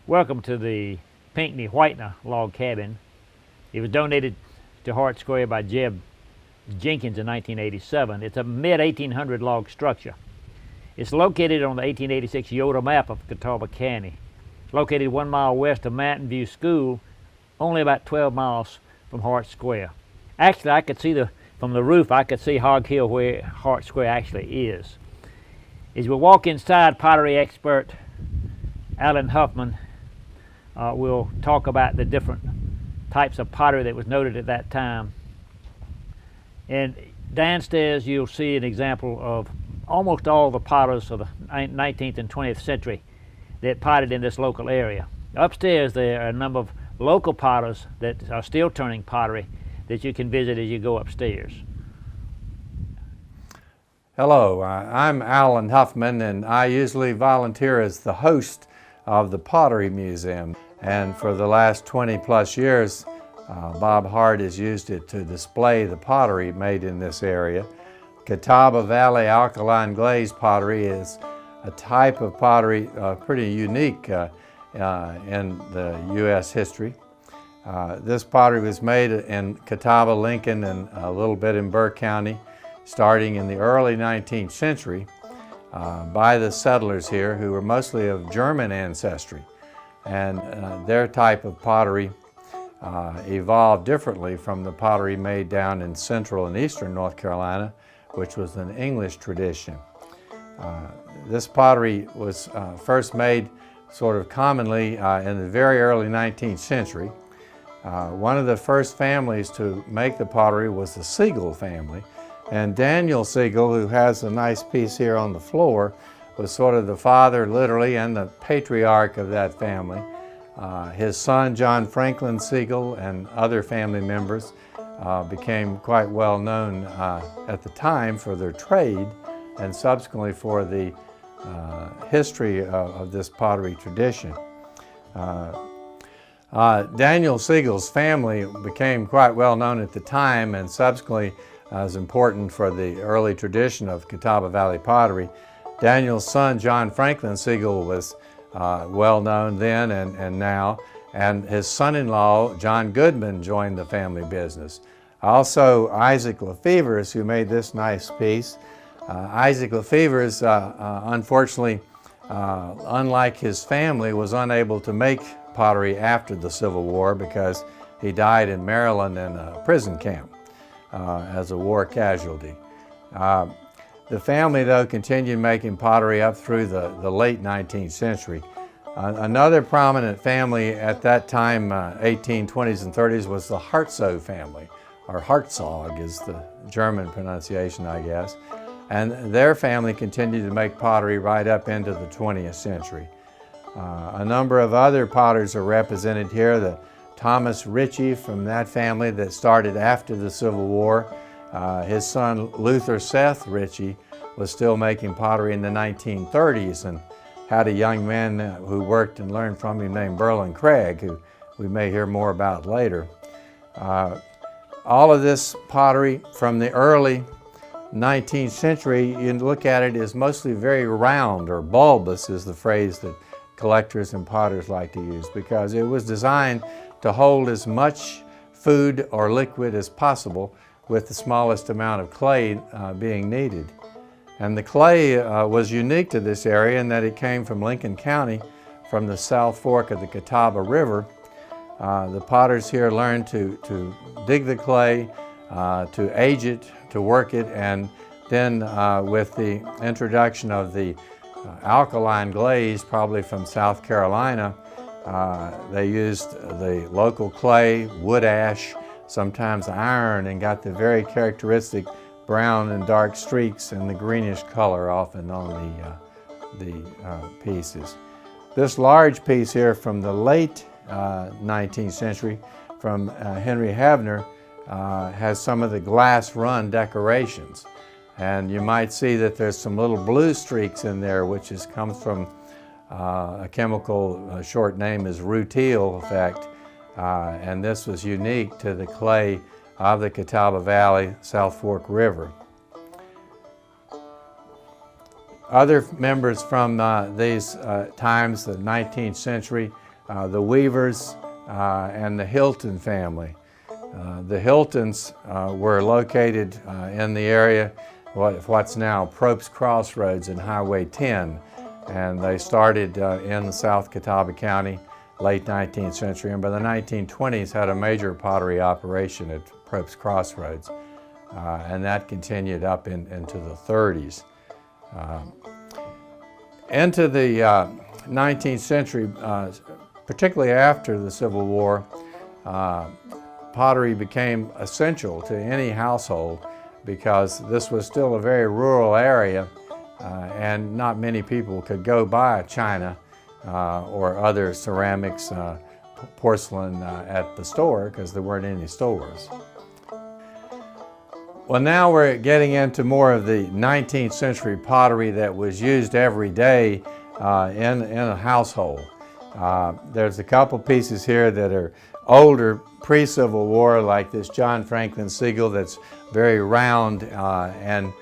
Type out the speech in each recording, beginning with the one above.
Welcome to the Pinckney Whitener log cabin. It was donated to Hart Square by Jeb Jenkins in 1987. It's a mid-1800 log structure. It's located on the 1886 Yoder map of Catawba County. It's located 1 mile west of Mountain View School, only about 12 miles from Hart Square. Actually, I could see from the roof, I could see Hog Hill where Hart Square actually is. As we walk inside, pottery expert Alan Huffman will talk about the different types of pottery that was noted at that time. And downstairs you'll see an example of almost all the potters of the 19th and 20th century that potted in this local area. Upstairs there are a number of local potters that are still turning pottery that you can visit as you go upstairs. Hello, I'm Alan Huffman, and I usually volunteer as the host of the Pottery Museum. And for the last 20+ years, Bob Hart has used it to display the pottery made in this area. Catawba Valley Alkaline Glaze pottery is a type of pottery pretty unique in the U.S. history. This pottery was made in Catawba, Lincoln, and a little bit in Burke County, starting in the early 19th century by the settlers here, who were mostly of German ancestry. And their type of pottery evolved differently from the pottery made down in central and eastern North Carolina, which was an English tradition. This pottery was first made sort of commonly in the very early 19th century. One of the first families to make the pottery was the Seagull family. And Daniel Seagull, who has a nice piece here on the floor, was sort of the father, literally, and the patriarch of that family. His son, John Franklin Seagull, and other family members became quite well known at the time for their trade and subsequently for the history of this pottery tradition. Daniel Seagull's family became quite well known at the time and subsequently was important for the early tradition of Catawba Valley pottery. Daniel's son, John Franklin Seagull, was well known then and now, and his son-in-law, John Goodman, joined the family business. Also, Isaac Lefevers, who made this nice piece. Isaac Lefevers, unfortunately, unlike his family, was unable to make pottery after the Civil War because he died in Maryland in a prison camp as a war casualty. The family, though, continued making pottery up through the late 19th century. Another prominent family at that time, 1820s and 30s, was the Hartzow family, or Hartzog is the German pronunciation, I guess. And their family continued to make pottery right up into the 20th century. A number of other potters are represented here. The Thomas Ritchie from that family that started after the Civil War. His son Luther Seth Ritchie was still making pottery in the 1930s and had a young man who worked and learned from him named Berlin Craig, who we may hear more about later. All of this pottery from the early 19th century, you look at it, is mostly very round, or bulbous is the phrase that collectors and potters like to use, because it was designed to hold as much food or liquid as possible with the smallest amount of clay being needed. And the clay was unique to this area in that it came from Lincoln County, from the South Fork of the Catawba River. The potters here learned to dig the clay, to age it, to work it, and then with the introduction of the alkaline glaze, probably from South Carolina, they used the local clay, wood ash, sometimes iron, and got the very characteristic brown and dark streaks and the greenish color often on the pieces. This large piece here from the late 19th century from Henry Havner has some of the glass run decorations. And you might see that there's some little blue streaks in there, which comes from a chemical short name is rutile effect. And this was unique to the clay of the Catawba Valley, South Fork River. Other members from these times, the 19th century, the Weavers, and the Hilton family. The Hiltons were located in the area what's now Probst Crossroads and Highway 10, and they started in the South Catawba County, late 19th century, and by the 1920s had a major pottery operation at Probst Crossroads, and that continued up into the 30s. Into the 19th century, particularly after the Civil War, pottery became essential to any household because this was still a very rural area and not many people could go buy china or other ceramics, porcelain at the store because there weren't any stores. Well, now we're getting into more of the 19th century pottery that was used every day in a household. There's a couple pieces here that are older, pre-Civil War, like this John Franklin Seagull that's very round, and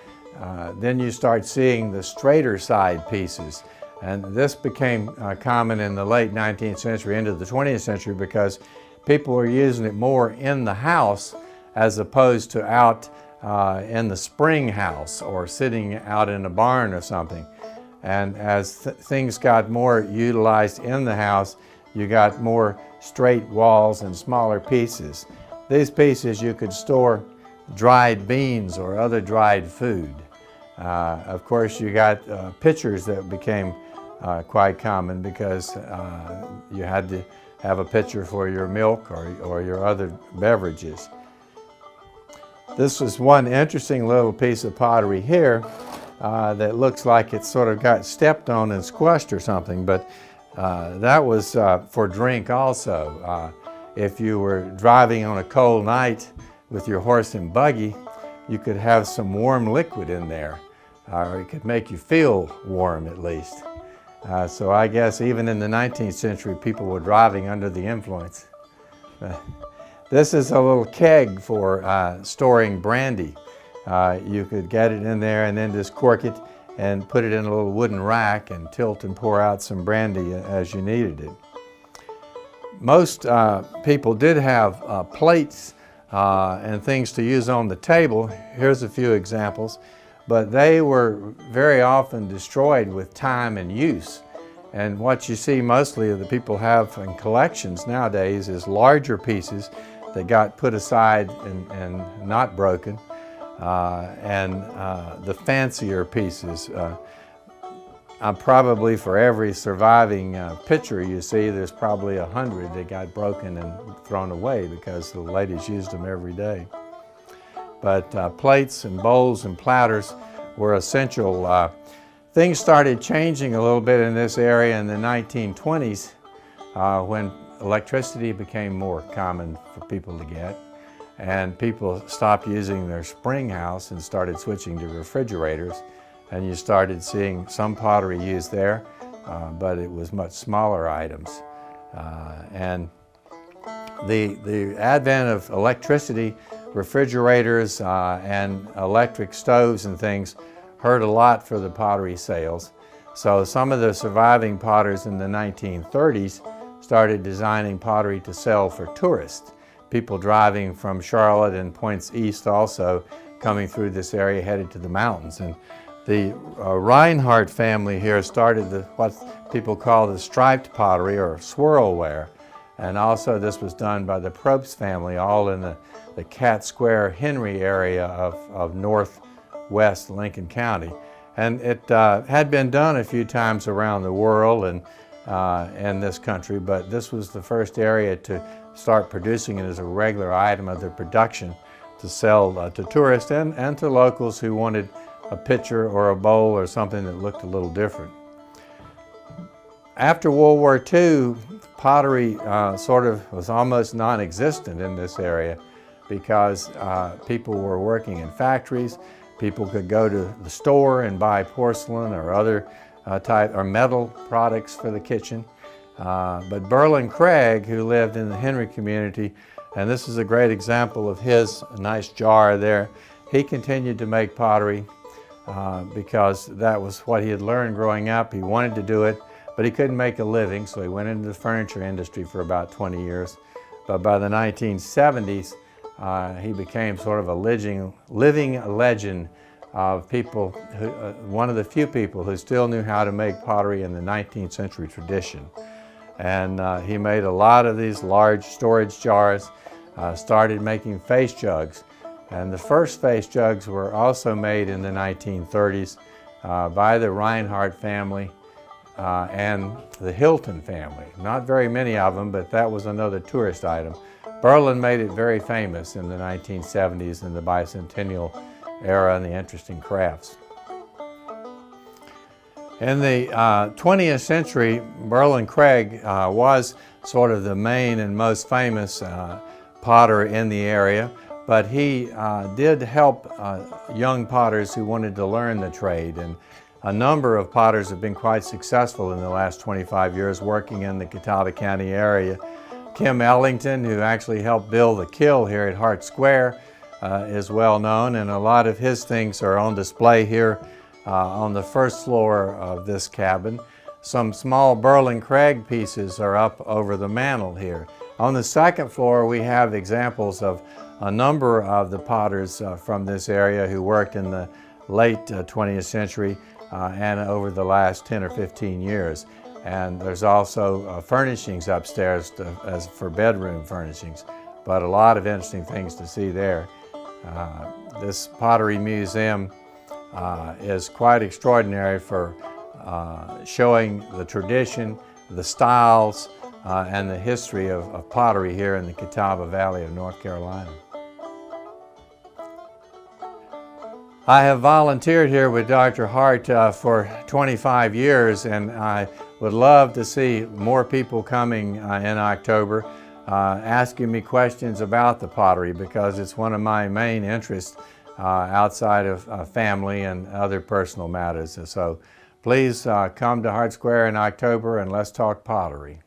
then you start seeing the straighter side pieces. And this became common in the late 19th century into the 20th century because people were using it more in the house as opposed to out in the spring house or sitting out in a barn or something. And as things got more utilized in the house, you got more straight walls and smaller pieces. These pieces you could store dried beans or other dried food. Of course, you got pitchers that became quite common because you had to have a pitcher for your milk or your other beverages. This is one interesting little piece of pottery here that looks like it sort of got stepped on and squashed or something, but that was for drink also. If you were driving on a cold night with your horse and buggy, you could have some warm liquid in there, or it could make you feel warm at least. So I guess even in the 19th century, people were driving under the influence. This is a little keg for storing brandy. You could get it in there and then just cork it and put it in a little wooden rack and tilt and pour out some brandy as you needed it. Most people did have plates and things to use on the table. Here's a few examples, but they were very often destroyed with time and use. And what you see mostly of the people have in collections nowadays is larger pieces that got put aside and not broken, and the fancier pieces. Probably for every surviving pitcher you see, there's probably 100 that got broken and thrown away because the ladies used them every day. But plates and bowls and platters were essential. Things started changing a little bit in this area in the 1920s when electricity became more common for people to get, and people stopped using their spring house and started switching to refrigerators, and you started seeing some pottery used there, but it was much smaller items. And the advent of electricity, refrigerators, and electric stoves and things hurt a lot for the pottery sales. So some of the surviving potters in the 1930s started designing pottery to sell for tourists. People driving from Charlotte and points east also coming through this area headed to the mountains. And the Reinhardt family here started what people call the striped pottery or swirlware. And also this was done by the Probst family, all in the Cat Square Henry area of northwest Lincoln County. And it had been done a few times around the world and in this country, but this was the first area to start producing it as a regular item of their production to sell to tourists and to locals who wanted a pitcher or a bowl or something that looked a little different. After World War II, pottery sort of was almost non-existent in this area because people were working in factories. People could go to the store and buy porcelain or other metal products for the kitchen. But Berlin Craig, who lived in the Henry community, and this is a great example of his nice jar there, he continued to make pottery because that was what he had learned growing up. He wanted to do it, but he couldn't make a living, so he went into the furniture industry for about 20 years. But by the 1970s, he became sort of a living legend of people, one of the few people who still knew how to make pottery in the 19th century tradition. And he made a lot of these large storage jars, started making face jugs. And the first face jugs were also made in the 1930s by the Reinhardt family and the Hilton family. Not very many of them, but that was another tourist item. Berlin made it very famous in the 1970s in the bicentennial era and the interesting crafts. In the 20th century, Berlin Craig was sort of the main and most famous potter in the area, but he did help young potters who wanted to learn the trade. And a number of potters have been quite successful in the last 25 years working in the Catawba County area. Kim Ellington, who actually helped build the Kill here at Hart Square, is well known, and a lot of his things are on display here on the first floor of this cabin. Some small Berlin Craig pieces are up over the mantel here. On the second floor we have examples of a number of the potters from this area who worked in the late 20th century and over the last 10 or 15 years. And there's also furnishings upstairs as for bedroom furnishings, but a lot of interesting things to see there. This Pottery Museum is quite extraordinary for showing the tradition, the styles, and the history of pottery here in the Catawba Valley of North Carolina. I have volunteered here with Dr. Hart for 25 years, and I would love to see more people coming in October asking me questions about the pottery, because it's one of my main interests outside of family and other personal matters. So please come to Hart Square in October and let's talk pottery.